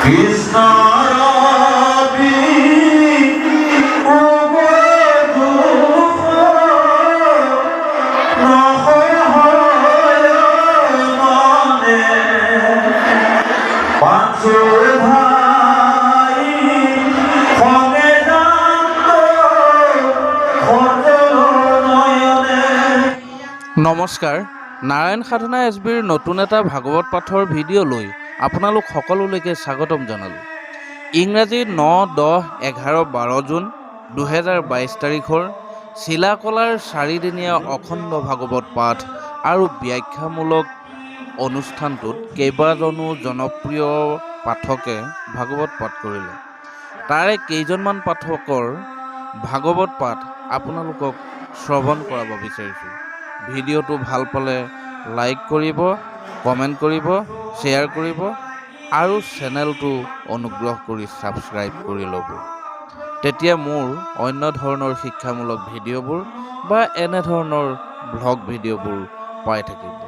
কৃষ্ণ নমস্কাৰ। নাৰায়ণ সাধনা এছবিৰ নতুন এটা ভাগৱত পাঠৰ ভিডিঅ' লৈ আপোনালোক সকলোলৈকে স্বাগতম জনালোঁ। ইংৰাজী 9, 10, 11, 12 জুন 2022 তাৰিখৰ চিলাকলাৰ 4দিনীয়া অখণ্ড ভাগৱত পাঠ আৰু ব্যাখ্যামূলক অনুষ্ঠানটোত কেইবাজনো জনপ্ৰিয় পাঠকে ভাগৱত পাঠ কৰিলে। তাৰে কেইজনমান পাঠকৰ ভাগৱত পাঠ আপোনালোকক শ্ৰৱণ কৰাব বিচাৰিছোঁ। ভিডিঅ'টো ভাল পালে লাইক কৰিব, কমেণ্ট কৰিব, শ্বেয়াৰ কৰিব আৰু চেনেলটো অনুগ্ৰহ কৰি ছাবস্ক্ৰাইব কৰি ল'ব। তেতিয়া মোৰ অন্য ধৰণৰ শিক্ষামূলক ভিডিঅ'বোৰ বা এনেধৰণৰ ভ্লগ ভিডিঅ'বোৰ পাই থাকিব।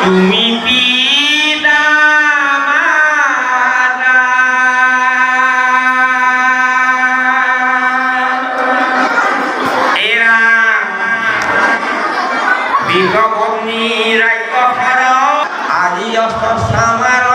তুমি পিতা মাতা এরা বিঘবগ্নি রাজ্যখৰ আজি অস্থামাৰ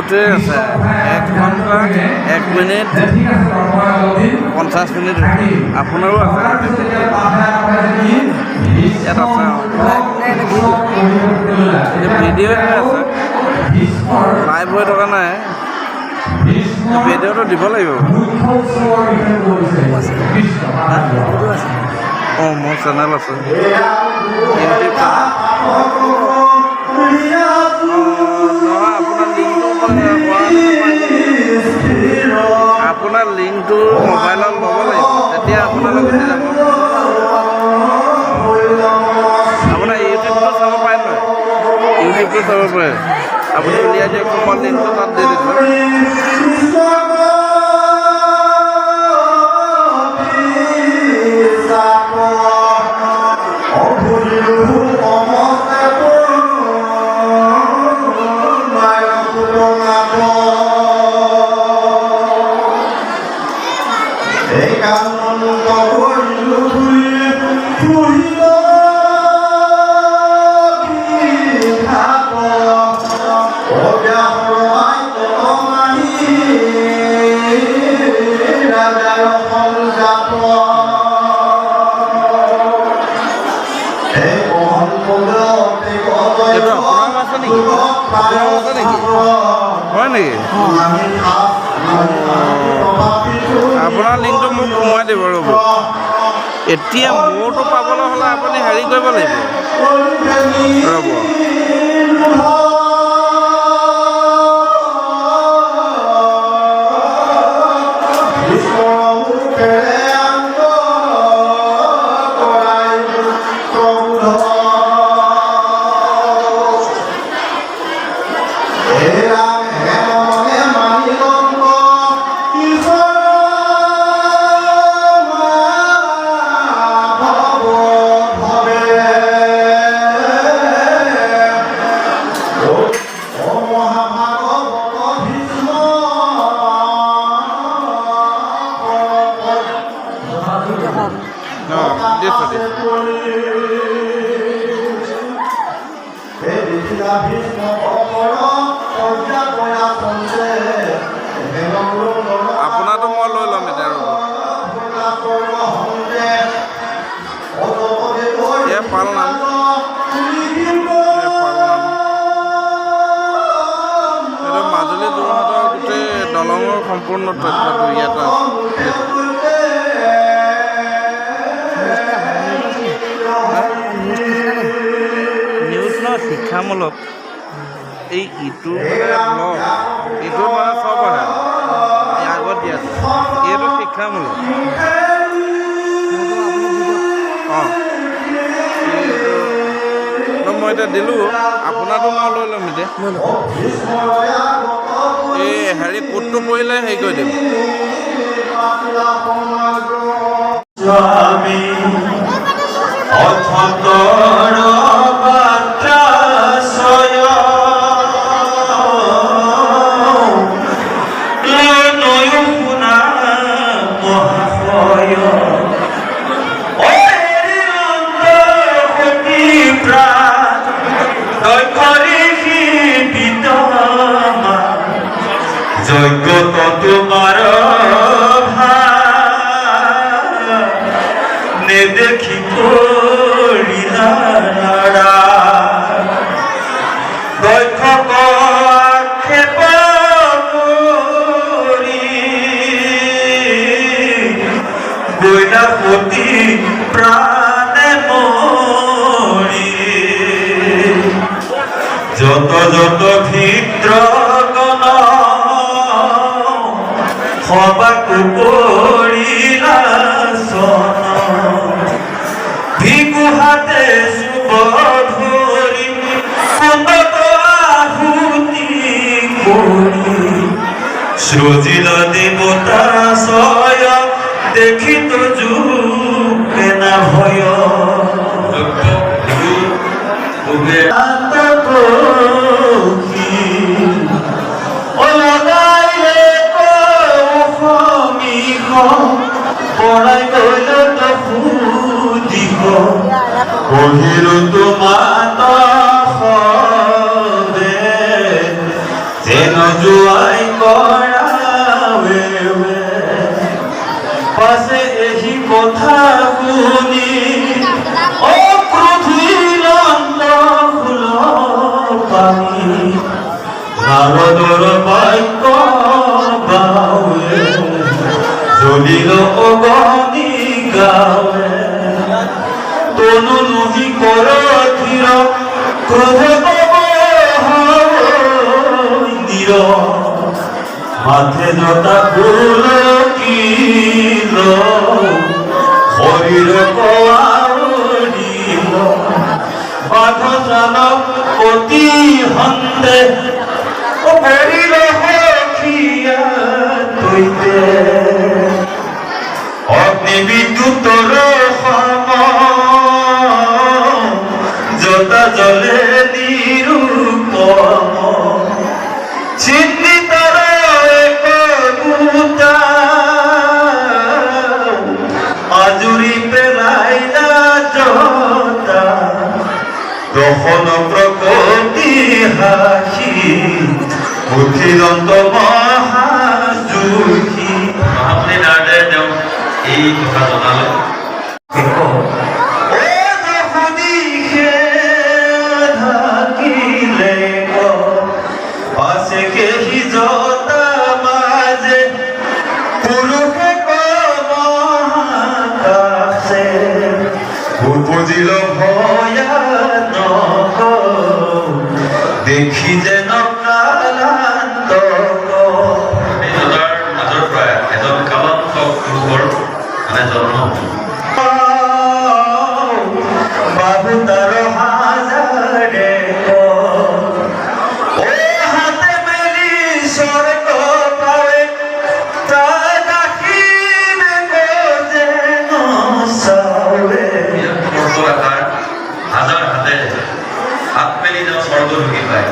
গোটেই আছে 1 ঘণ্টা 1 মিনিট 50 মিনিট আপোনাৰো আছে ইয়াত আছে ভিডিঅ' আছে লাইভ হৈ থকা নাই ভিডিঅ'টো দিব লাগিব অঁ মোৰ চেনেল আছে ইউটিউব আপোনাৰ লিংকটো মোবাইলত ল'ব লাগিব তেতিয়া আপোনালৈ গুচি যাব আপোনাৰ ইউটিউবটো চাব পাৰে নহয় ইউটিউবটো চাব পাৰে আপুনি উলিয়াই দিয়ক মই লিংকটো তাত দি দিছোঁ হয় নেকি আপোনাৰ লিংকটো মোক সোমোৱাই দিব ৰ'ব এতিয়া মোৰটো পাবলৈ হ'লে আপুনি হেৰি কৰিব লাগিব ৰ'ব আপোনাৰটো মই লৈ ল'ম এতিয়া ৰ'ব পাল নাম এইটো মাজুলী যোৰহাটৰ গোটেই দলঙৰ সম্পূৰ্ণ তথ্যটো ইয়াত আছে নিউজ ন শিক্ষামূলক এই ইটো ব্লগ ইটো মানে চব আহে আগত দিয়া আছে এইটো শিক্ষামূলক অঁ মই এতিয়া দিলোঁ আপোনাৰটো মই লৈ ল'ম এতিয়া এই হেৰি কোডটো পৰিলে হেৰি কৰি দিম তোমার দেখি গৈলাপতি প্রাণে মরি যত যত ভিত্র সবাকু কৰিলা সন ভিকু হাতে শুভ ধৰি সুন্দৰ আহুতি কৰি সৃজিল দেৱতা ছয় দেখি তো যুগে না ভয় পড়াই গল তো ফুদিব পঢ়িল তোমাত যেন নাৰদৰ বাক্য বাৱে জ্বলিল অগণি গাৱে তনু নহি কৰ ধীৰ ক্ৰোধ নীৰ মাথে জটা ফুল কিল শৰীৰ কৱাৰিল বাঘ চালক অতি সন্দেহ কৰিল সখীয়া তৈতে অগ্নি বিদ্যুতৰ সম জটা জ্বলে নিৰূপম চিন্তিতৰ এক গোটা আজুৰি পেলাইলা জটা দহন প্ৰকৃতি হাসি উঠিলন্ত মহাযুখী মহামুনি নাৰদে তেওঁ এই কথা জনালে বুজিল ভয়ানক দেখি যেন কালান্তক এই দুটাৰ মাজৰ পৰা এজন কালান্তক পুৰুষৰ মানে জন্ম বাবু তাৰ হাজাৰে হাতে মেলি স্বৰ্গ পাৱে তাৰ দাখিল গজে নচাৱে হাজাৰ হাতে হাত মেলি তেওঁ স্বৰ্গ ঢুকি পায়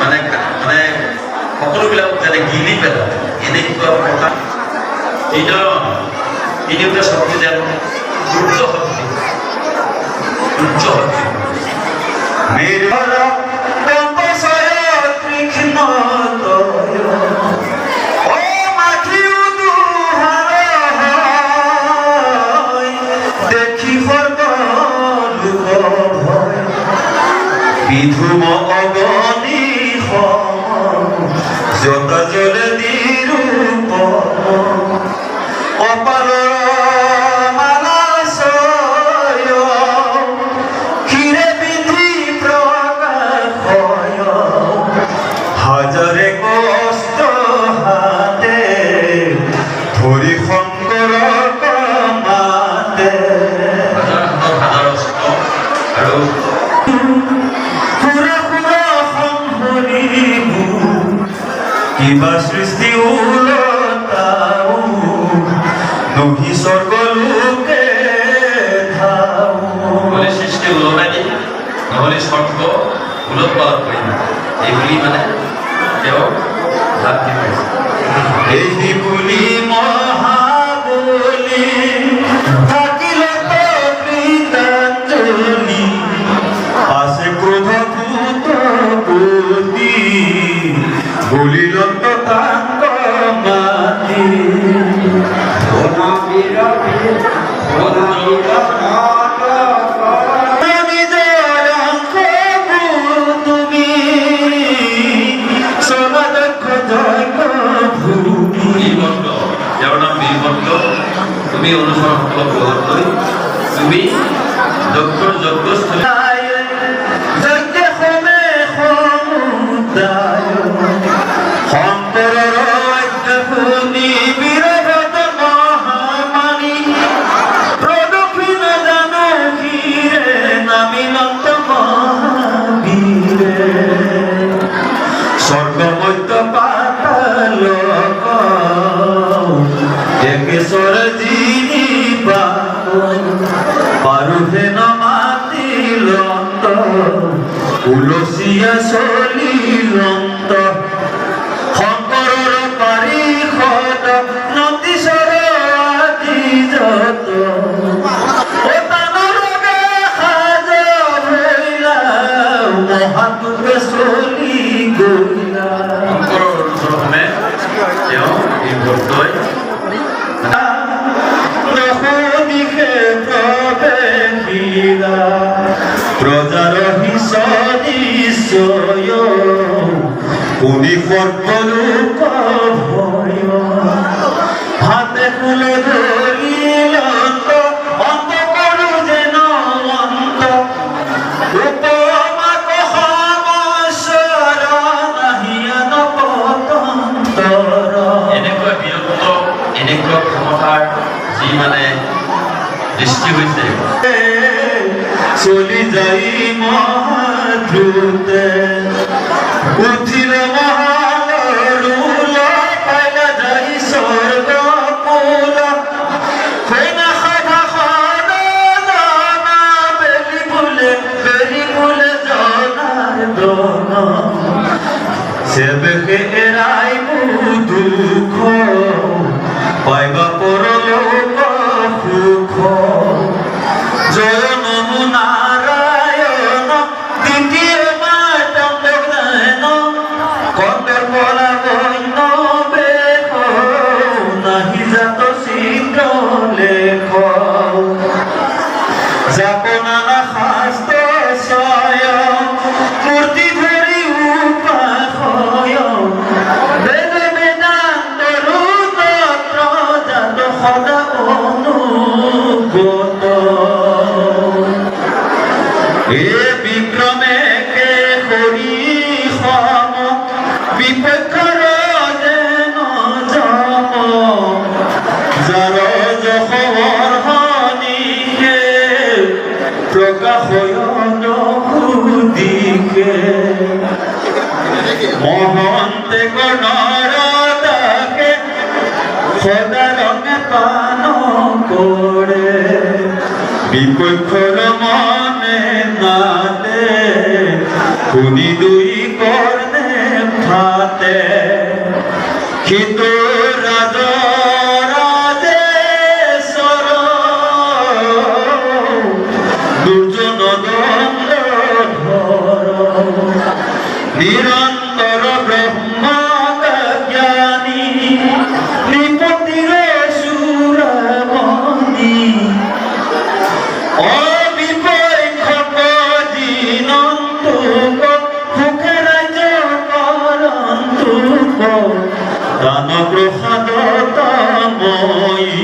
মানে সকলোবিলাক যেনে গিলি পেলায় এনেকুৱা কথা তিনিওটা শক্তি যেন সূৰ্য শক্তি মেৰৰ কম্পছয় তীক্ষ্ণ তয় ও মাথিও দুহাৰ হয় দেখি সৰ্ব লোক ভয় বিধুম অগণি জটা জ্বলে নিৰূপম অপাৰৰ মালাশয় ক্ষীৰে বিধি প্ৰকাশ হাজাৰে কষ্ট হাতে ধৰি শংকৰক মাতে হাজাৰ অস্ত্ৰ আৰু সুৰা সুৰা সংহৰিবোৰ কিবা সৃষ্টি উলটাও নহি স্বৰ্গ লোকে ধাও নহ'লে সৃষ্টি ওলমাই দিয়ে নহ'লে স্বৰ্গ ওলট পালট কৰি এই বুলি মানে তেওঁ লাভ দি পাইছে এই বুলি মহাবলী থাকিল কৃতাঞ্জলি আছে ক্ৰোধভূত গতি বলিলত তাঙ্গ মাতি আমি জয়ংক তুমি সমাদক্ষ জয়ক ভূমি বীৰভদ্ৰ তেওঁৰ নাম বীৰভদ্ৰ তুমি অনুচৰসকলক লগত লৈ তুমি ডক্টৰ যজ্ঞস্থলী স্বর্গমধ্য পাতাল একেশ্বর যিনি পারুহেন মাতিলন্ত উলসিয়া চলিলন্ত শংকৰৰ পাৰিষদ নন্দীশ্বৰ আদি যত মহাতুবে চলি গইলা শংকৰৰ অনুচৰসমূহে তেওঁ বীৰভদ্ৰই দিশে প্ৰৱেশিলা প্ৰজাৰ হিচ নিশ্চয় কোনি সৰ্বলোক ভয় হাতে ফুলে ধৰিল অন্ত কৰো যেন অন্ত উপমাক সমস্যৰ নাহিয়া নপতন্তৰ এনেকুৱা বীৰত্ব এনেকুৱা ক্ষমতাৰ যি মানে সৃষ্টি হৈছে চলি যাই মহাদ্ৰুতে উঠিল মহালৰুল পাইলা যাই স্বৰ্গ কুল সেনা সভা জনা বেলি ফুলে জনাৰ্দন সেবেকে এৰাই দুখ পাইবা পৰলোক সুখ জয় নমো নারায়ণ দ্বিতীয় মাতঙ্গন কন্দর বলা বৈন বেখ নাহি জাত চিত্র লেখ যাপনা শাস্ত্র সয় মূর্তি ধরি উপাসয় বেদ বেদান্ত রূপত্র জাত সদা অনুগত এ বিক্রমে কে হরি সম বিপক্ষৰ যেন জম যাৰ যশৰ হনিকে প্ৰকাশয়ন সুদিকে মহন্তে গণৰ তাকে সদা ৰঙে পান কৰে বিপক্ষৰ মনে নাতে শুনি দুই কৰ্ণে ফাতে কিন্তু ৰাজেশ্বৰ দুৰ্জন দণ্ড ধৰ নিৰন্তৰ ব্ৰহ্ম জ্ঞানী নৃপতিৰে সুৰমণি অবিপক্ষক দিনন্তুক সুখে ৰাজ্য কৰন্তুক দান প্ৰসাদ তাময়ী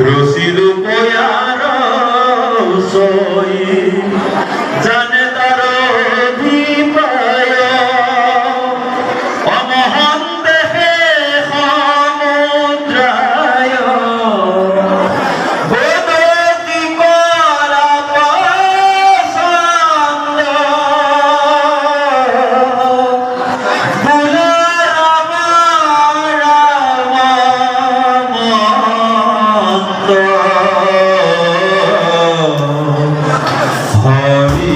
ৰচিলো পয়াৰ চয়ী জানে তাৰ অভিপ্ৰায় অমহন দেহে সমুদ্ৰায় বদতি কৰা পছন্দ বোলা ৰাম ৰাম মন্ত হৰি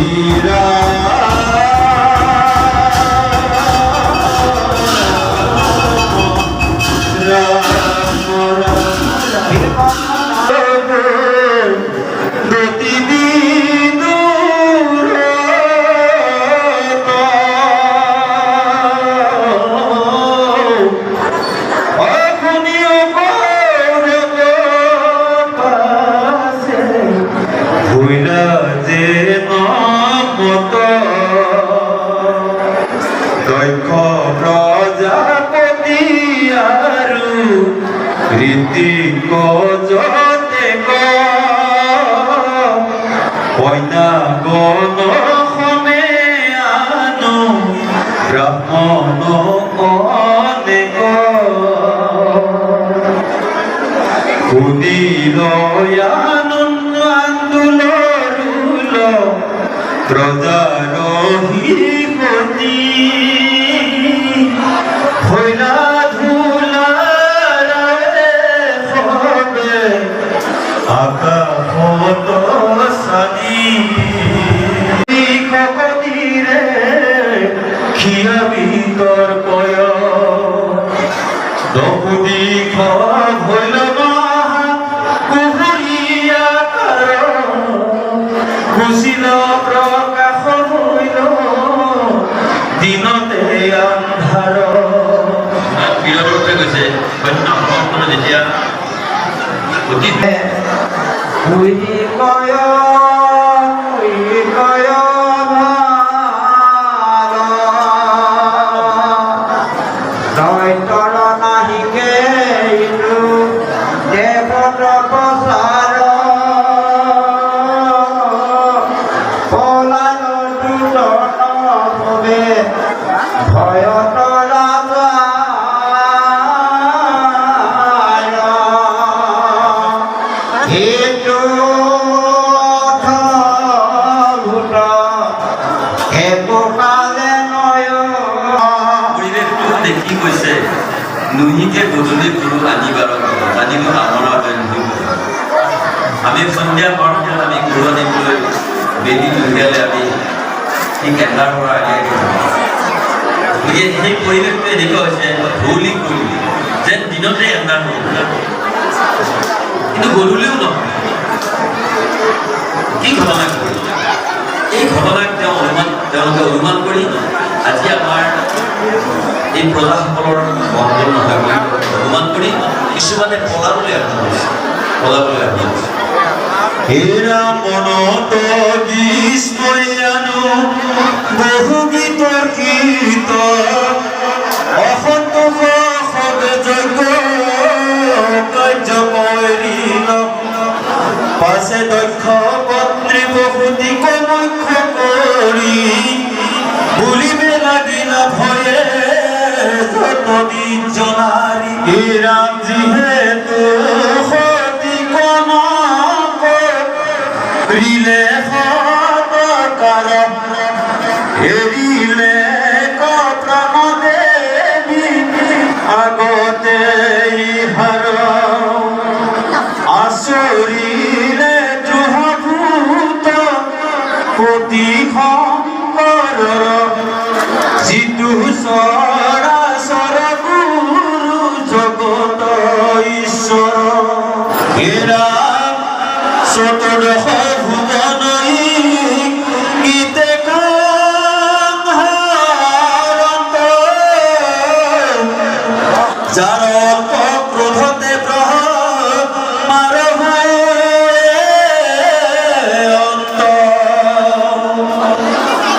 দক্ষ প্ৰজাপতি আৰু ঋতিক যতে কইনা গণ সমে আনো ব্ৰাহ্মণ অনেক শুনিল আন্দোলন প্ৰজাৰ হিপতি হইলা ধুলাৰে হবে আকাশত চানি ককতিৰে খিয়া ভিতৰ কয় দপুদিখ ভৈল কুহুৰীয়া কুশিল প্ৰকাশ হইল দিনতে আন্ধাৰ বীৰৰূপে গৈছে অন্য সময়ত যেতিয়া অতীত উই কয় উই ভয়তৰা সেইটো অথভূত একোকালে নয় পৰিৱেশটো দেখি কৈছে নুহিকে গধূলি গুৰু আনিবাৰ আনিব আমাৰ আমি সন্ধিয়া পৰত আমি গুৰু আনিবলৈ বেদি দুহিয়ালে আমি ঠিক এন্ধাৰ পৰা আগে গতিকে সেই পৰিৱেশটো এনেকুৱা হৈছে ধৌলি কৰিলি যেন দিনতে এন্ধাৰ হ'ল কিন্তু গধূলিও নহয় কি ঘটনা কৰিলে এই ঘটনাক তেওঁলোকে অনুমান কৰি আজি আমাৰ এই প্ৰজাসকলৰ মংগল নহয় বুলি অনুমান কৰি কিছুমানে পলাবলৈ আৰম্ভ কৰিছে হেৰা মনত বিস্ময়ানো বহু গীতৰ গীত অসন্তোষ সবে যজ্ঞ কাৰ্য কৰিল পাছে দক্ষ পত্নী বহুতি মুখ্য কৰি বুলিবে লাগিল ভয়ে যত বিজনাৰী ৰাম যিহেতু সতি কনক ৰিলে সতকাৰ এৰিলে প্ৰাণ দেৱী আগতে ইহাৰ আচৰিলে দ্ৰোহভূত পতি শংকৰ যিটো চৰাচৰ গুৰু জগত ঈশ্বৰ হেৰা চতুৰ্দশ ভুৱনই গীতে কাংহাৰন্ত যাৰ ক্ৰোধতে মাৰ অন্ত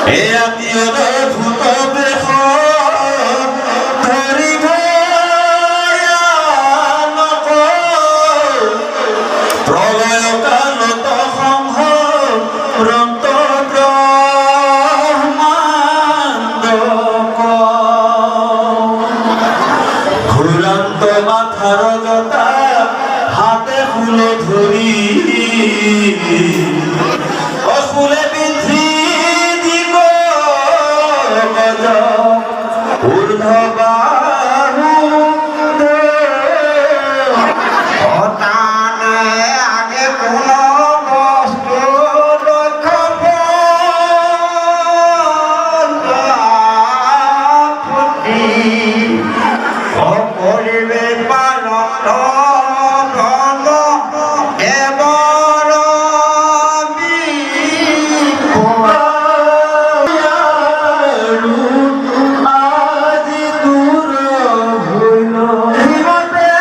হে আত্মীয় ভূত বেশ ধৰি ভয়ানক প্ৰলয় কালত সংহৰন্ত ব্ৰহ্মাণ্ডক ঘূৰান্ত মাথাৰ জতা হাতে ফুল ধৰি অফুলে পিন্ধি দিব গজ ঊৰ্ধ্ববাহু অতানে আগে কোনো বস্তু লক্ষ্য ফুটি অপৰিবে পাৰত এবৰ আজি দূৰ ভুল হিমতে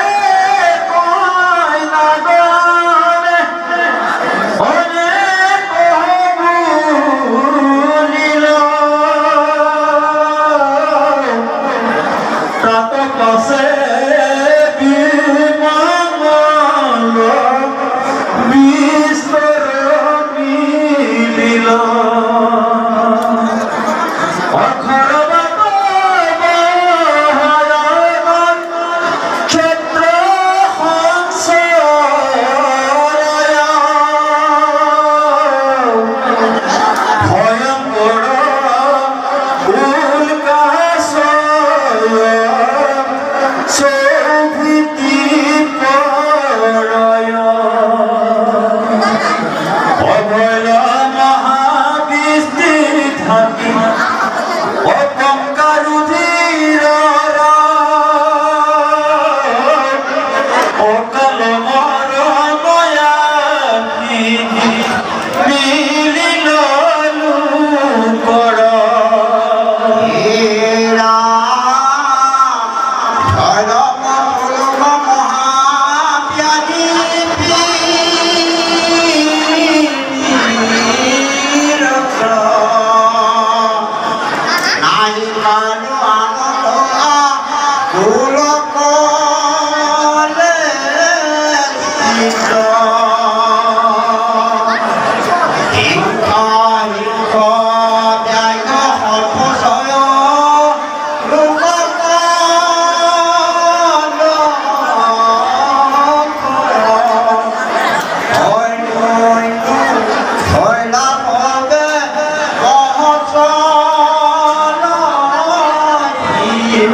কয় নাগৰে অনেক ভুলিল তাত পাছে বিমঙ্গল বিস্তৰণী লীল অক্ষৰ ক্ষেত্ৰ সংশয় ভয়ংকৰ উল্কাশয় সৌভৃতি পৰয় অভয় মহাবৃষ্টি থাকি অপংকাৰুধিৰ অকাল মৰণয়া মিলি ললো কৰ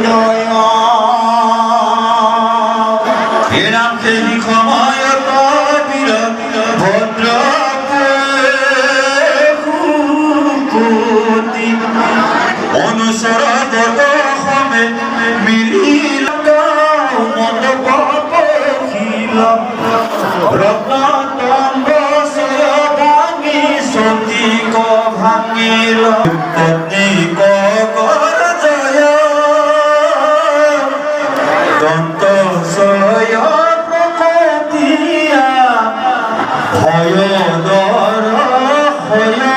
জয় হে রাম খেলি ক্ষমায়ত বীর ভদ্র কুতি অনুসর দর্শনে মিলিল মন পাখিল রত্নতম্ব ভাঙি সতী ভাঙিল প্রতীক কর জয় দন্ত সয় প্রকৃতিয়া ভয় দর হয়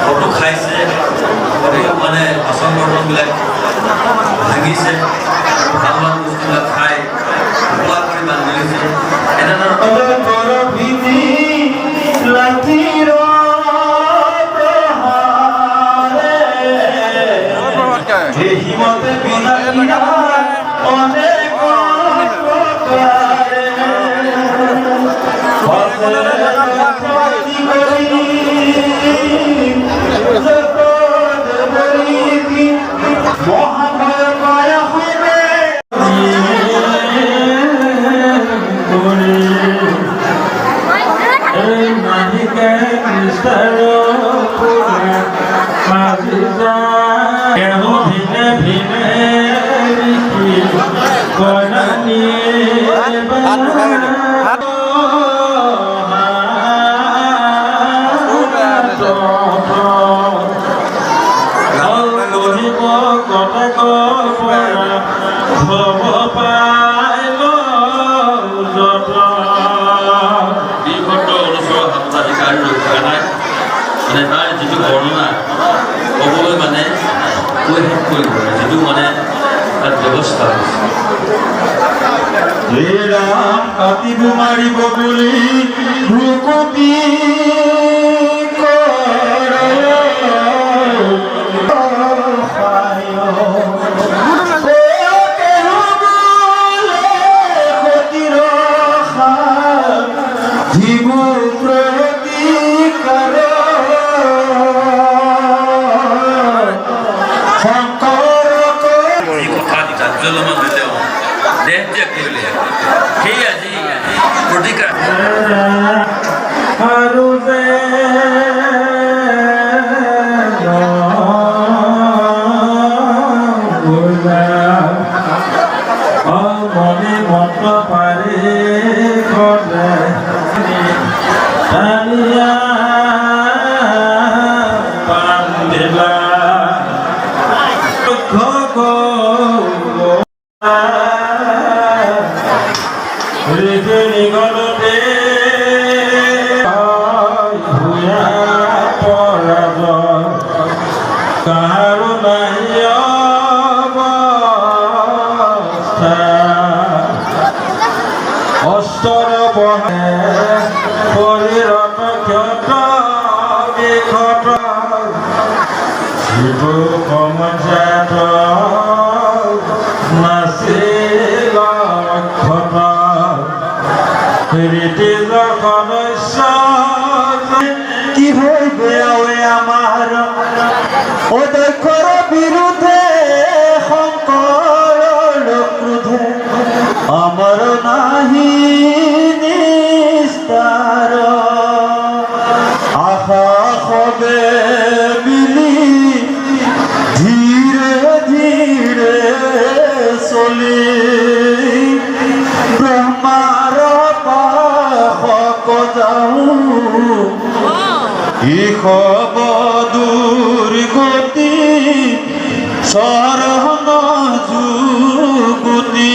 ফটো খাইছে মানে বাচন বৰ্তনবিলাক ভাঙিছে ভাল ভাল বস্তুবিলাক খাই খোৱা কৰি বান্ধি লৈছে কাতিব মাৰিব বুলি ভ্ৰুকুটি শংকৰ জলমান হৈ তেওঁ দেহটো একেই উলিয়াই সেই আজি প্ৰতিকাৰ আৰু যে মনে মত পাৰি ঘৰে তানিয়া পান্দিলা নিগলতে কাহাৰো নাই অস্তৰ বহে শৰীৰত ক্ষত বিক্ষত শিৱ কমজাত নাছিল ক্ষত ৰীতি সদস্য কি হৈ বেয়াৱে আমাৰ অধ্যক্ষৰ বিৰুদ্ধে শংকৰ ক্ৰোধে আমাৰ নাহি নিস্তাৰ আশা সবে মিলি ধীৰে ধীৰে চলি ব্ৰহ্মাৰ পাশক যাওঁ ইহ দুৰ্গতি চৰণ যুগতি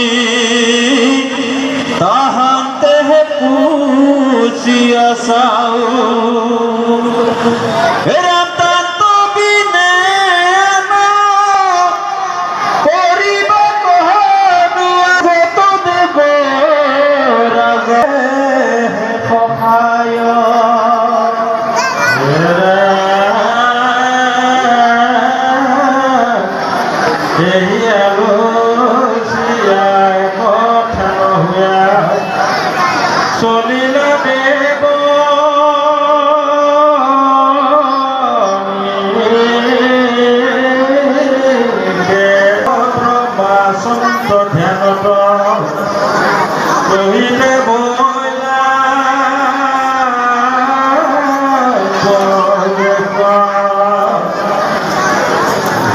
তাহান্তে পুচিয়া চাও ৰাতান্ত বিনে কৰিব কহনো আগত দেৱ ৰাজে সহায় চলিলা দেৱ ব্ৰহ্মাচন্ত ধ্যানত কহিলে বলা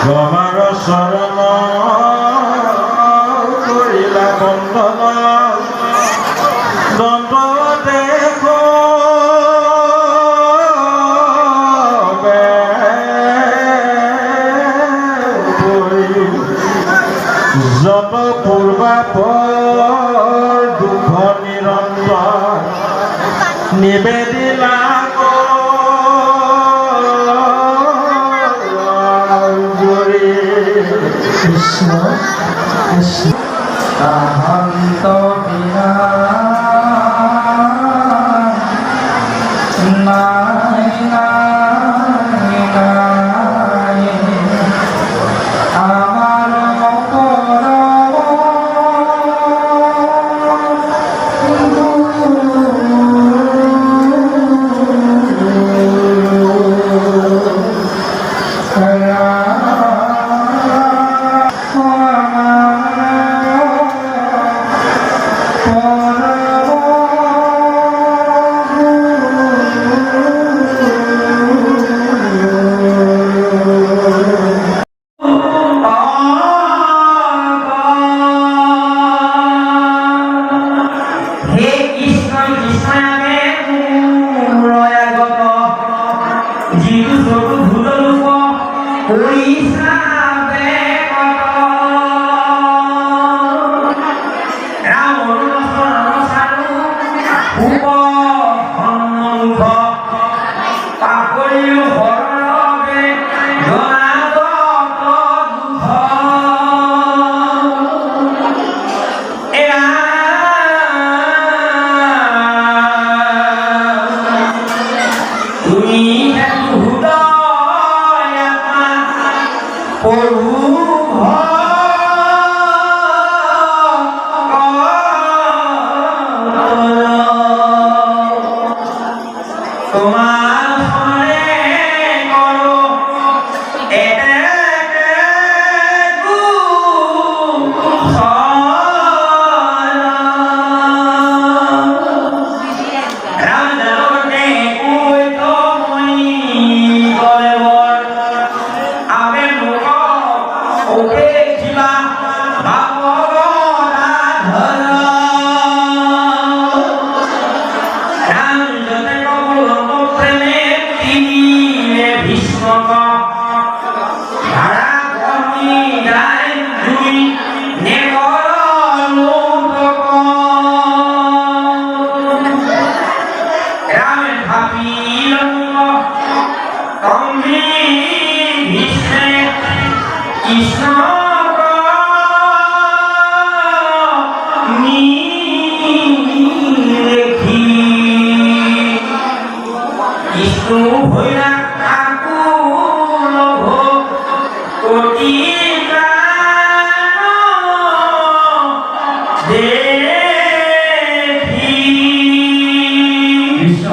গমাৰ চৰণ কৰিলা বন্দন দণ্ড দেখ যত পূৰ্বাপৰ দুখ নিৰন্তৰ নিবেদিলা কৃষ্ণ কৃষ্ণ তাহান্ত বিনা নাই নাই নাই আমার উপেক্ষিবা ভাবনাধর রামজতে কবলত প্রেমে তিনিয়ে ভীষ্মক ধারা কর্মী যায় দুই নেগর লোটক রামে ভাবিল কম্ভী ভীষ্মে কৃষ্ণ কৃষ্ণ ভৈরা আকুল কোটি দেখি কৃষ্ণ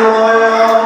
Hallelujah.